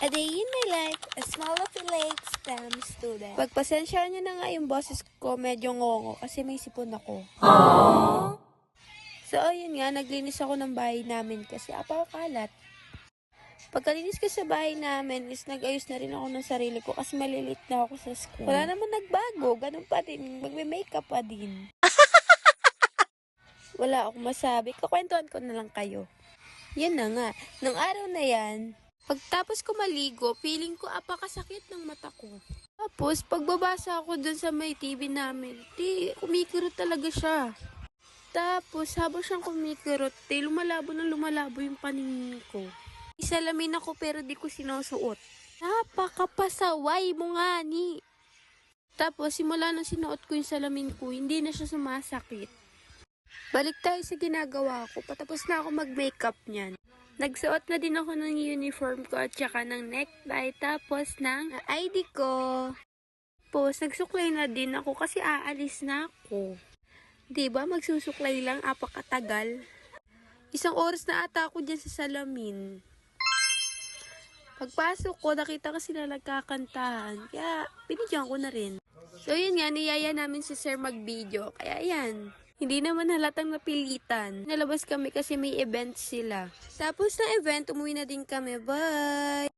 A day in my life, a small affiliate STEM student. Pagpasensya niyo na nga yung boses ko, medyo ngongo kasi may sipon ako. Aww. So, ayun nga, naglinis ako ng bahay namin kasi apakalat. Pagkalinis ko sa bahay namin is nag-ayos na rin ako ng sarili ko kasi malilit na ako sa school. Wala naman nagbago, ganun pa din, magme-makeup pa din. Wala akong masabi, kakwentuhan ko na lang kayo. Yan na nga, nung araw na yan, pagtapos ko maligo, feeling ko apakasakit ng mata ko. Tapos, pagbabasa ako dun sa may TV namin, kumikirot talaga siya. Tapos, habang siyang kumikirot, lumalabo na lumalabo yung paningin ko. Isalamin ako pero di ko sinusuot. Napakapasaway mo nga ni. Tapos, simula nang sinuot ko yung salamin ko, hindi na siya sumasakit. Balik tayo sa ginagawa ko. Patapos na ako mag-makeup niyan. Nagsuot na din ako ng uniform ko at saka ng necktie. Tapos ng ID ko. Tapos nagsuklay na din ako kasi aalis na ako. Diba magsusuklay lang apakatagal. 1 oras na ata ako dyan sa salamin. Pagpasok ko, nakita ko sila nagkakantahan. Kaya binidyoan ko na rin. So yun nga, niyaya namin si Sir mag-video. Kaya yan. Hindi naman halatang napilitan. Nalabas kami kasi may event sila. Tapos na event, umuwi na din kami. Bye!